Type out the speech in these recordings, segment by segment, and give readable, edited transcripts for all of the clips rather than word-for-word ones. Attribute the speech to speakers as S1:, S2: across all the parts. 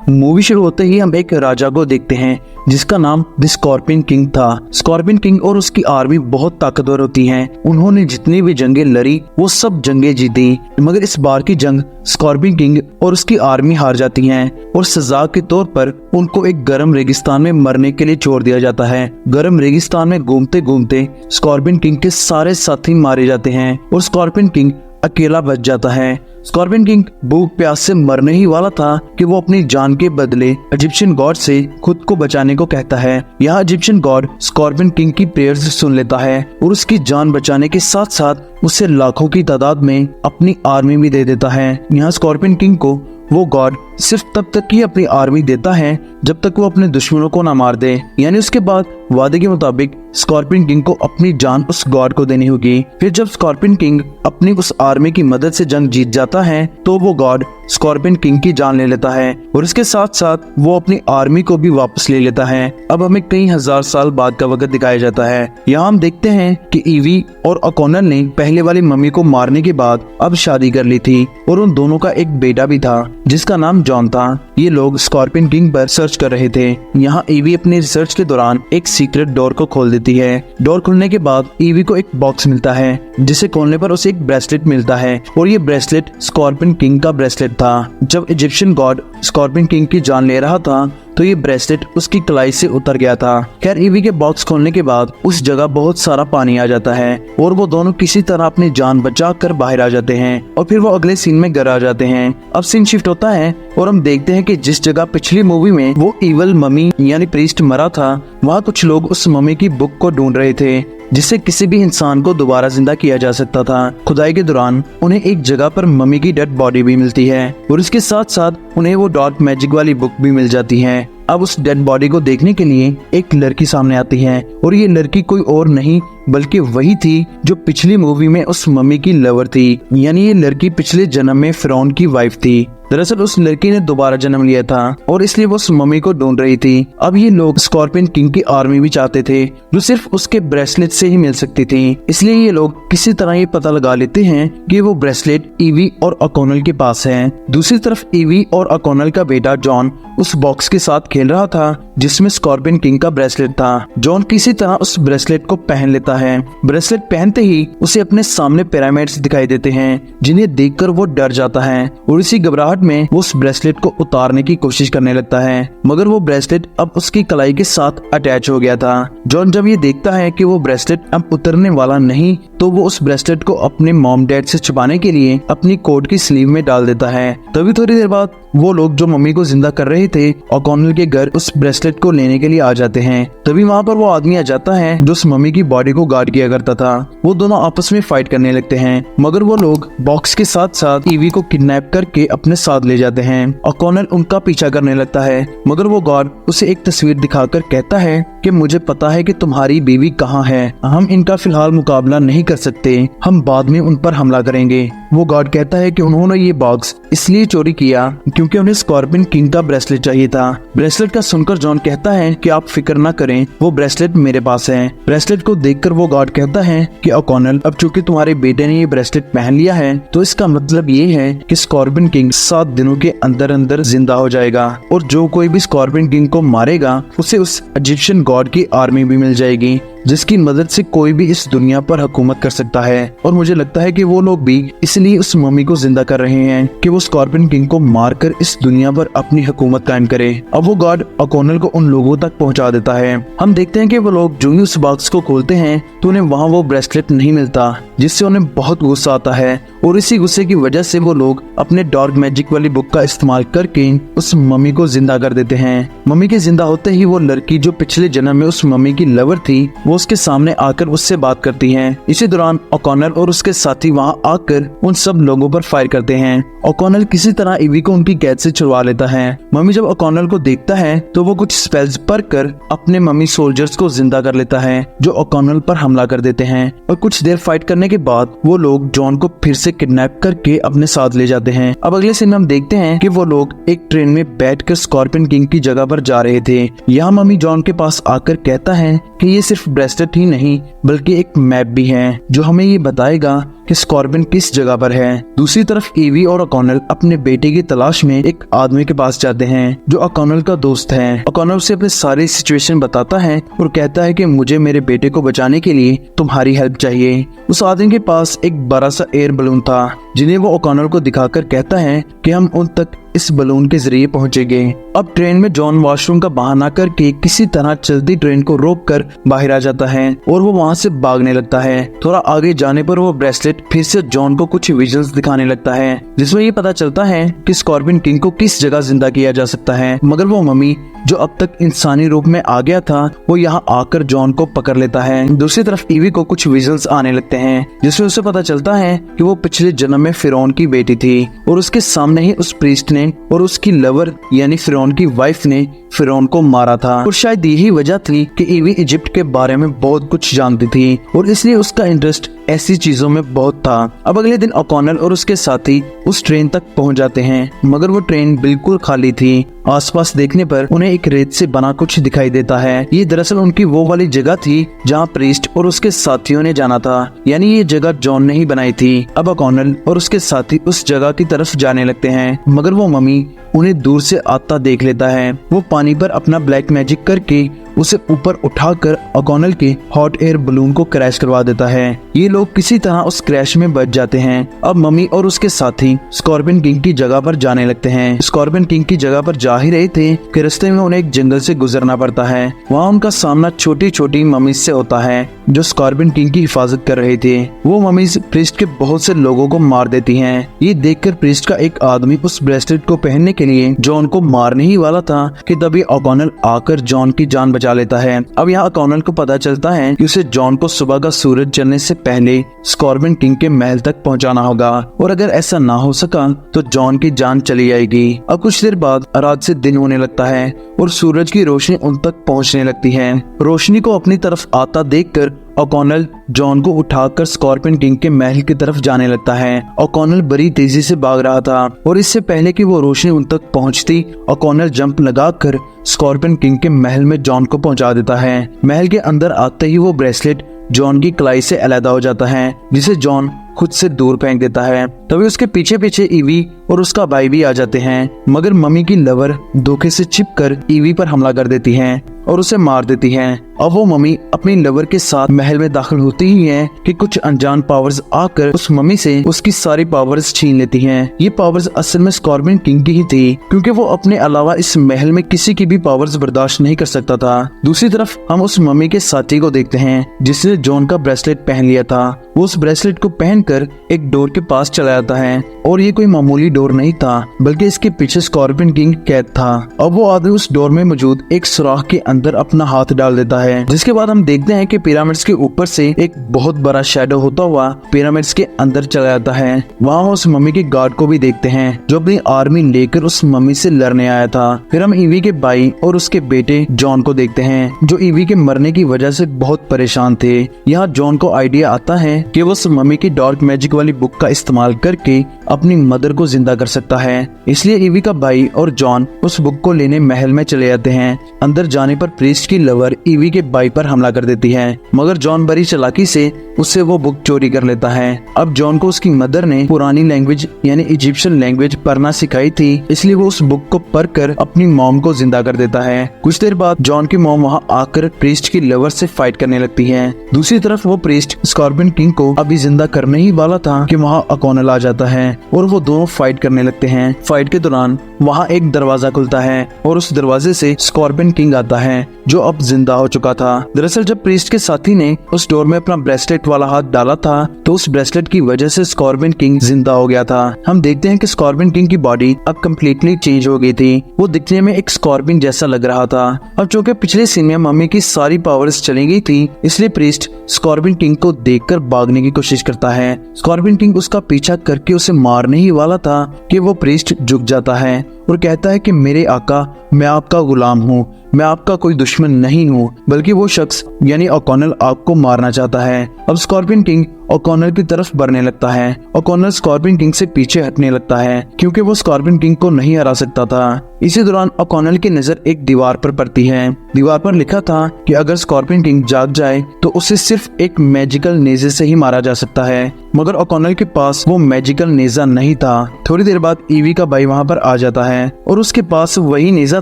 S1: Movie शुरू होते ही हम एक राजा को देखते हैं जिसका नाम द स्कॉर्पियन किंग था। स्कॉर्पियन किंग और उसकी आर्मी बहुत ताकतवर होती है। उन्होंने जितनी भी जंगें लड़ी वो सब जंगें जीती, मगर इस बार की जंग स्कॉर्पियन किंग और उसकी आर्मी हार जाती है और सजा के तौर पर उनको एक गर्म रेगिस्तान में मरने के लिए छोड़ दिया जाता है। गर्म रेगिस्तान में घूमते घूमते स्कॉर्पियन किंग के सारे साथी मारे जाते हैं और स्कॉर्पियन किंग अकेला बच जाता है। स्कॉर्पियन किंग भूख प्यास से मरने ही वाला था कि वो अपनी जान के बदले इजिप्शियन गॉड से खुद को बचाने को कहता है। यहाँ इजिप्शियन गॉड स्कॉर्पियन किंग की प्रेयर्स सुन लेता है और उसकी जान बचाने के साथ साथ उसे लाखों की तादाद में अपनी आर्मी भी दे देता है। यहाँ स्कॉर्पियन किंग को वो गॉड सिर्फ तब तक ही अपनी आर्मी देता है जब तक वो अपने दुश्मनों को ना मार दे, यानी उसके बाद वादे के मुताबिक स्कॉर्पियन किंग को अपनी जान उस गॉड को देनी होगी। फिर जब स्कॉर्पियन किंग अपनी उस आर्मी की मदद से जंग जीत जाता है तो वो गॉड स्कॉर्पियन किंग की जान ले लेता है और इसके साथ साथ वो अपनी आर्मी को भी वापस ले लेता है। अब हमें कई हजार साल बाद का वक्त दिखाया जाता है। यहाँ हम देखते हैं कि ईवी और ओकॉनर ने पहले वाली मम्मी को मारने के बाद अब शादी कर ली थी और उन दोनों का एक बेटा भी था जिसका नाम जॉन था। ये लोग स्कॉर्पियन किंग पर सर्च कर रहे थे। यहाँ ईवी अपनी रिसर्च के दौरान एक सीक्रेट डोर को खोल देती है। डोर खुलने के बाद ईवी को एक बॉक्स मिलता है जिसे खोलने पर उसे एक ब्रेसलेट मिलता है और ये ब्रेसलेट स्कॉर्पियन किंग का ब्रेसलेट था। जब इजिप्शियन गॉड स्कॉर्पियन किंग की जान ले रहा था तो ये ब्रेसलेट उसकी कलाई से उतर गया था। खैर ईवी के बॉक्स खोलने के बाद उस जगह बहुत सारा पानी आ जाता है और वो दोनों किसी तरह अपनी जान बचा कर बाहर आ जाते हैं और फिर वो अगले सीन में घर आ जाते हैं। अब सीन शिफ्ट होता है और हम देखते हैं कि जिस जगह पिछली मूवी में वो इवल मम्मी यानी प्रीस्ट मरा था, वहाँ कुछ लोग उस मम्मी की बुक को ढूंढ रहे थे जिससे किसी भी इंसान को दोबारा जिंदा किया जा सकता था। खुदाई के दौरान उन्हें एक जगह पर मम्मी की डेड बॉडी भी मिलती है और इसके साथ साथ उन्हें वो डार्क मैजिक वाली बुक भी मिल जाती है। अब उस डेड बॉडी को देखने के लिए एक लड़की सामने आती है और ये लड़की कोई और नहीं बल्कि वही थी जो पिछली मूवी में उस मम्मी की लवर थी, यानी ये लड़की पिछले जन्म में फिरौन की वाइफ थी। दरअसल उस लड़की ने दोबारा जन्म लिया था और इसलिए वो उस मम्मी को ढूंढ रही थी। अब ये लोग स्कॉर्पियन किंग की आर्मी भी चाहते थे जो सिर्फ उसके ब्रेसलेट से ही मिल सकती थी, इसलिए ये लोग किसी तरह ये पता लगा लेते हैं कि वो ब्रेसलेट ईवी और ओकॉनर के पास है। दूसरी तरफ ईवी और ओकॉनर का बेटा जॉन उस बॉक्स के साथ खेल रहा था जिसमें स्कॉर्पियन किंग का ब्रेसलेट था। जॉन किसी तरह उस ब्रेसलेट को पहन लेता है। ब्रेसलेट पहनते ही उसे अपने सामने पिरामिड्स दिखाई देते हैं जिन्हें देखकर वो डर जाता है और इसी घबराहट में वो उस ब्रेसलेट को उतारने की कोशिश करने लगता है, मगर वो ब्रेसलेट अब उसकी कलाई के साथ अटैच हो गया था। जॉन जब ये देखता है कि वो ब्रेसलेट अब उतरने वाला नहीं तो वो उस ब्रेसलेट को अपने मॉम डैड से छुपाने के लिए अपनी कोट की स्लीव में डाल देता है। तभी थोड़ी देर बाद वो लोग जो मम्मी को जिंदा कर रहे थे ओकॉनर के घर उस ब्रेसलेट को लेने के लिए आ जाते हैं। तभी वहाँ पर वो आदमी आ जाता है जो उस मम्मी की बॉडी को गार्ड किया करता था। वो दोनों आपस में फाइट करने लगते हैं, मगर वो लोग बॉक्स के साथ साथ ईवी को किडनैप करके अपने साथ ले जाते हैं। ओकॉनर उनका पीछा करने लगता है, मगर वो गार्ड उसे एक तस्वीर दिखाकर कहता है कि मुझे पता है कि तुम्हारी बीवी कहाँ है, हम इनका फिलहाल मुकाबला नहीं कर सकते, हम बाद में उन पर हमला करेंगे। वो गार्ड कहता है कि उन्होंने ये बॉक्स इसलिए चोरी किया क्योंकि उन्हें स्कॉर्पियन किंग का ब्रेसलेट चाहिए था। ब्रेसलेट का सुनकर जॉन कहता है कि आप फिक्र न करें, वो ब्रेसलेट मेरे पास है। ब्रेसलेट को देखकर वो गार्ड कहता है कि ओकॉनर अब चूंकि तुम्हारे बेटे ने ये ब्रेसलेट पहन लिया है तो इसका मतलब ये है कि स्कॉर्पियन किंग 7 दिनों के अंदर अंदर जिंदा हो जाएगा और जो कोई भी स्कॉर्पियन किंग को मारेगा उसे उस इजिप्शियन गॉड की आर्मी भी मिल जाएगी जिसकी मदद से कोई भी इस दुनिया पर हुकूमत कर सकता है। और मुझे लगता है कि वो लोग भी इसलिए उस मम्मी को जिंदा कर रहे हैं कि वो स्कॉर्पियन किंग को मारकर इस दुनिया पर अपनी हुकूमत कायम करे। अब वो गार्ड ओकॉनर को उन लोगों तक पहुंचा देता है। हम देखते हैं कि वो लोग जो ही उस बॉक्स को खोलते हैं तो उन्हें वहाँ वो ब्रेसलेट नहीं मिलता, जिससे उन्हें बहुत गुस्सा आता है और इसी गुस्से की वजह से वो लोग अपने डार्क मैजिक वाली बुक का इस्तेमाल करके उस मम्मी को जिंदा कर देते हैं। मम्मी के जिंदा होते ही वो लड़की जो पिछले जन्म में उस मम्मी की लवर थी वो उसके सामने आकर उससे बात करती हैं। इसी दौरान ओकॉनर और उसके साथी वहां आकर उन सब लोगों पर फायर करते हैं। ओकॉनर किसी तरह ईवी को उनकी कैद से छुड़वा लेता है। मम्मी जब ओकॉनर को देखता है तो वो कुछ स्पेल्स पढ़कर अपने मम्मी सोल्जर्स को जिंदा कर लेता है जो ओकॉनर पर हमला कर देते हैं और कुछ देर फाइट करने के बाद वो लोग जॉन को फिर से किडनैप करके अपने साथ ले जाते हैं। अब अगले सीन में हम देखते हैं कि वो लोग एक ट्रेन में बैठकर स्कॉर्पियन किंग की जगह पर जा रहे थे। यहाँ मम्मी जॉन के पास आकर कहता है कि ये सिर्फ ब्रेसलेट ही नहीं बल्कि एक मैप भी है जो हमें ये बताएगा कि स्कॉर्पियन किस जगह पर है। दूसरी तरफ ईवी और ओकॉनल अपने बेटे की तलाश में एक आदमी के पास जाते हैं जो ओकॉनल का दोस्त है। ओकॉनल उसे अपनी सारी सिचुएशन बताता है और कहता है कि मुझे मेरे बेटे को बचाने के लिए तुम्हारी हेल्प चाहिए। उस आदमी के पास एक बड़ा सा एयर बलून था जिन्हें वो ओकॉनल को दिखाकर कहता है कि हम उन तक इस बलून के जरिए पहुंचेंगे। अब ट्रेन में जॉन वॉशरूम का बहाना करके किसी तरह चलती ट्रेन को रोककर बाहर आ जाता है और वो वहां से भागने लगता है। थोड़ा आगे जाने पर वो ब्रेसलेट फिर से जॉन को कुछ विजन्स दिखाने लगता है जिसमें ये पता चलता है कि स्कॉर्पियन किंग को किस जगह जिंदा किया जा सकता है, मगर वो मम्मी जो अब तक इंसानी रूप में आ गया था वो यहाँ आकर जॉन को पकड़ लेता है। दूसरी तरफ ईवी को कुछ विजन्स आने लगते हैं जिसमें उसे पता चलता है कि वो पिछले जन्म में फिरौन की बेटी थी और उसके सामने ही उस प्रीस्ट ने और उसकी लवर यानी फिरौन की वाइफ ने फिरौन को मारा था। और शायद यही वजह थी कि ईवी इजिप्ट के बारे में बहुत कुछ जानती थी और इसलिए उसका इंटरेस्ट ऐसी चीजों में बहुत था। अब अगले दिन ओकॉनल और उसके साथी उस ट्रेन तक पहुंच जाते हैं मगर वो ट्रेन बिल्कुल खाली थी। आसपास देखने पर उन्हें एक रेत से बना कुछ दिखाई देता है। ये दरअसल उनकी वो वाली जगह थी जहाँ प्रीस्ट और उसके साथियों ने जाना था, यानी ये जगह जॉन ने ही बनाई थी। अब ओकॉनल और उसके साथी उस जगह की तरफ जाने लगते हैं मगर वो मम्मी उन्हें दूर से आता देख लेता है। वो पानी पर अपना ब्लैक मैजिक करके उसे ऊपर उठाकर ओकॉनल के हॉट एयर बलून को क्रैश करवा देता है। ये लोग किसी तरह उस क्रैश में बच जाते हैं। अब मम्मी और उसके साथी स्कॉर्पियन किंग की जगह पर जाने लगते हैं। स्कॉर्पियन किंग की जगह पर जा ही रहे थे कि रास्ते में उन्हें एक जंगल से गुजरना पड़ता है। वहाँ उनका सामना छोटी छोटी मम्मीज से होता है जो स्कॉर्पियन किंग की हिफाजत कर रहे थे। वो मम्मीज प्रीस्ट के बहुत से लोगों को मार देती हैं। ये देखकर प्रीस्ट का एक आदमी उस ब्रेसलेट को पहनने के लिए जॉन को मारने ही वाला था कि तभी ओकॉनल आकर जॉन की जान बचा लेता है। अब यहाँ ओकॉनल को पता चलता है कि उसे जॉन को सुबह का सूरज चढ़ने से पहले स्कॉर्पियन किंग के महल तक पहुँचाना होगा और अगर ऐसा ना हो सका तो जॉन की जान चली जाएगी। अब कुछ देर बाद रात से दिन होने लगता है और सूरज की रोशनी उन तक पहुँचने लगती है। रोशनी को अपनी तरफ आता देखकर ओकॉनल जॉन को उठाकर स्कॉर्पियन किंग के महल की तरफ जाने लगता है। ओकॉनल बड़ी तेजी से भाग रहा था और इससे पहले कि वो रोशनी उन तक पहुंचती ओकॉनल जंप लगाकर स्कॉर्पियन किंग के महल में जॉन को पहुंचा देता है। महल के अंदर आते ही वो ब्रेसलेट जॉन की कलाई से अलग हो जाता है जिसे जॉन खुद से दूर फेंक देता है। तभी उसके पीछे पीछे ईवी और उसका भाई भी आ जाते हैं मगर मम्मी की लवर धोखे से छिपकर ईवी पर हमला कर देती है और उसे मार देती है। अब वो मम्मी अपनी लवर के साथ महल में दाखिल होती ही है कि कुछ अनजान पावर्स आकर उस मम्मी से उसकी सारी पावर्स छीन लेती हैं। ये पावर्स असल में स्कॉर्पियन किंग की ही थी क्योंकि वो अपने अलावा इस महल में किसी की भी पावर्स बर्दाश्त नहीं कर सकता था। दूसरी तरफ हम उस मम्मी के साथी को देखते हैं जिसने जॉन का ब्रेसलेट पहन लिया था। वो उस ब्रेसलेट को पहनकर एक डोर के पास चला जाता है और ये कोई मामूली डोर नहीं था बल्कि इसके पीछे स्कॉर्पियन किंग कैद था। अब वो आदमी उस डोर में मौजूद एक सुराख के अंदर अपना हाथ डाल देता है जिसके बाद हम देखते हैं कि पिरामिड्स के ऊपर से एक बहुत बड़ा शैडो होता हुआ पिरामिड्स के अंदर चला जाता है। वहाँ उस मम्मी के गार्ड को भी देखते हैं जो अपनी आर्मी लेकर उस मम्मी से लड़ने आया था। फिर हम ईवी के भाई और उसके बेटे जॉन को देखते हैं जो ईवी के मरने की वजह से बहुत परेशान थे। यहाँ जॉन को आइडिया आता है कि वो उस मम्मी की डार्क मैजिक वाली बुक का इस्तेमाल करके अपनी मदर को जिंदा कर सकता है। इसलिए ईवी का भाई और जॉन उस बुक को लेने महल में चले जाते हैं। अंदर जाने पर प्रीस्ट की लवर ईवी के भाई पर हमला कर देती है मगर जॉन बड़ी चालाकी से उससे वो बुक चोरी कर लेता है। अब जॉन को उसकी मदर ने पुरानी लैंग्वेज यानी इजिप्शियन लैंग्वेज पढ़ना सिखाई थी इसलिए वो उस बुक को पढ़कर अपनी मॉम को जिंदा कर देता है। कुछ देर बाद जॉन की मॉम वहाँ आकर प्रीस्ट की लवर से फाइट करने लगती है। दूसरी तरफ वो प्रीस्ट स्कॉर्पियन किंग को अभी जिंदा करने ही वाला था कि वहाँ ओकॉनल आ जाता है और वो दोनों फाइट करने लगते हैं। फाइट के दौरान वहाँ एक दरवाजा खुलता है और उस दरवाजे से स्कॉर्पियन किंग आता है जो अब जिंदा हो चुका था। दरअसल जब प्रीस्ट के साथी ने उस डोर में अपना ब्रेसलेट वाला हाथ डाला था तो उस ब्रेसलेट की वजह से स्कॉर्पियन किंग जिंदा हो गया था। हम देखते हैं कि स्कॉर्पियन किंग की बॉडी अब कम्प्लीटली चेंज हो गई थी। वो दिखने में एक स्कॉर्पियन जैसा लग रहा था। अब चूंकि पिछले सीन में मम्मी की सारी पावर्स चली गई थी इसलिए प्रीस्ट स्कॉर्पियन किंग को देखकर भागने की कोशिश करता है। स्कॉर्पियन किंग उसका पीछा करके उसे मारने ही वाला था कि वो प्रीस्ट झुक जाता है और कहता है कि मेरे आका, मैं आपका गुलाम हूँ, मैं आपका कोई दुश्मन नहीं हूँ, बल्कि वो शख्स यानी ओकॉनल आपको मारना चाहता है। अब स्कॉर्पियन किंग ओकॉनल की तरफ बढ़ने लगता है। ओकॉनल स्कॉर्पियन किंग से पीछे हटने लगता है क्योंकि वो स्कॉर्पियन किंग को नहीं हरा सकता था। इसी दौरान ओकॉनल की नजर एक दीवार पर पड़ती है। दीवार पर लिखा था कि अगर स्कॉर्पियन किंग जाग जाए तो उसे सिर्फ एक मैजिकल नेजे से ही मारा जा सकता है, मगर ओकॉनल के पास वो मैजिकल नेजा नहीं था। थोड़ी देर बाद ईवी का भाई वहाँ पर आ जाता है और उसके पास वही नेजा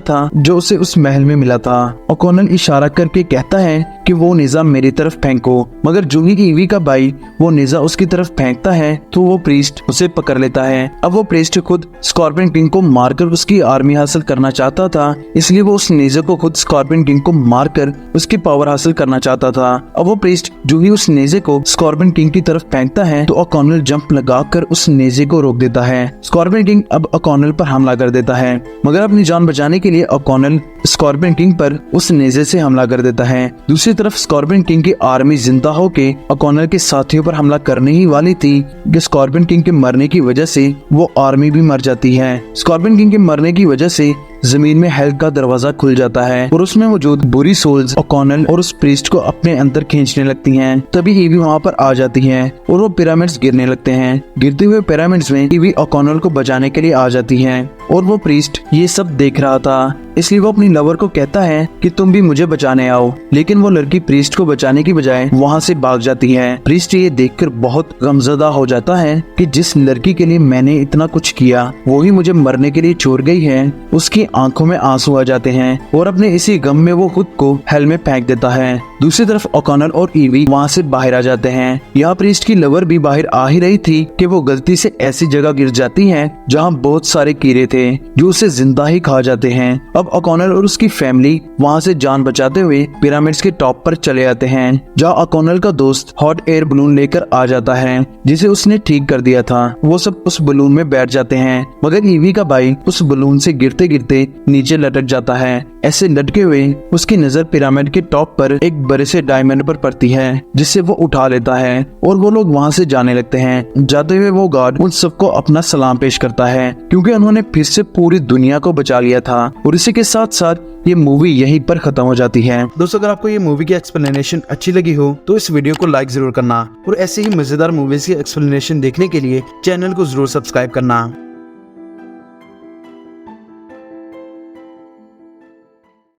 S1: था जो उसे उस महल में मिला था। ओकॉनल इशारा करके कहता है कि वो नेजा मेरी तरफ फेंको, मगर जो ही ईवी का भाई वो नेजा उसकी तरफ फेंकता है तो वो प्रीस्ट उसे पकड़ लेता है। अब वो प्रीस्ट खुद स्कॉर्पियन किंग को मारकर उसकी आर्मी हासिल करना चाहता था, इसलिए वो उस नेजे को खुद स्कॉर्पियन किंग को मारकर उसकी पावर हासिल करना चाहता था। अब वो प्रीस्ट जो ही उस नेजे को स्कॉर्पियन किंग की तरफ फेंकता है तो ओकॉनल जंप लगाकर उस नेजे को रोक देता है। स्कॉर्पियन किंग अब ओकॉनल पर हमला कर देता है, मगर अपनी जान बचाने के लिए ओकॉनल स्कॉर्पियन किंग पर उस नेजे से हमला कर देता है। दूसरी तरफ स्कॉर्पियन किंग की आर्मी जिंदा होके ओकॉनल के साथियों पर हमला करने ही वाली थी कि स्कॉर्पियन किंग के मरने की वजह से वो आर्मी भी मर जाती है। स्कॉर्पियन किंग के मरने की वजह से जमीन में हेल का दरवाजा खुल जाता है और उसमें मौजूद बुरी सोल्स ओकॉनल और उस प्रीस्ट को अपने अंदर खींचने लगती हैं। तभी ईवी वहाँ पर आ जाती है और वो पिरामिड्स गिरने लगते हैं। गिरते हुए पिरामिड्स में ईवी ओकॉनल को बचाने के लिए आ जाती है और वो प्रीस्ट ये सब देख रहा था, इसलिए वो अपनी लवर को कहता है कि तुम भी मुझे बचाने आओ, लेकिन वो लड़की प्रीस्ट को बचाने की बजाय वहाँ से भाग जाती है। प्रीस्ट ये देखकर बहुत गमज़दा हो जाता है कि जिस लड़की के लिए मैंने इतना कुछ किया वो ही मुझे मरने के लिए छोड़ गई है। उसकी आंखों में आंसू आ जाते हैं और अपने इसी गम में वो खुद को हेल में फेंक देता है। दूसरी तरफ ओकॉनल और ईवी वहाँ से बाहर आ जाते हैं। यहाँ प्रीस्ट की लवर भी बाहर आ ही रही थी कि वो गलती से ऐसी जगह गिर जाती है जहाँ बहुत सारे कीड़े थे जो उसे जिंदा ही खा जाते हैं। अब ओकॉनल और उसकी फैमिली वहाँ से जान बचाते हुए पिरामिड्स के टॉप पर चले आते हैं, जहाँ ओकॉनल का दोस्त हॉट एयर बलून लेकर आ जाता है जिसे उसने ठीक कर दिया था। वो सब उस बलून में बैठ जाते हैं, मगर ईवी का भाई उस बलून से गिरते गिरते नीचे लटक जाता है। ऐसे लटके हुए उसकी नजर पिरामिड के टॉप पर एक बड़े से डायमंड पर पड़ती है, जिससे वो उठा लेता है और वो लोग वहाँ से जाने लगते हैं। जाते हुए वो गार्ड उन सबको अपना सलाम पेश करता है, क्योंकि उन्होंने फिर से पूरी दुनिया को बचा लिया था। और इसी के साथ साथ ये मूवी यहीं पर खत्म हो जाती है।
S2: दोस्तों, अगर आपको ये मूवी की एक्सप्लेनेशन अच्छी लगी हो तो इस वीडियो को लाइक जरूर करना और ऐसे ही मजेदार मूवीज की एक्सप्लेनेशन देखने के लिए चैनल को जरूर सब्सक्राइब करना।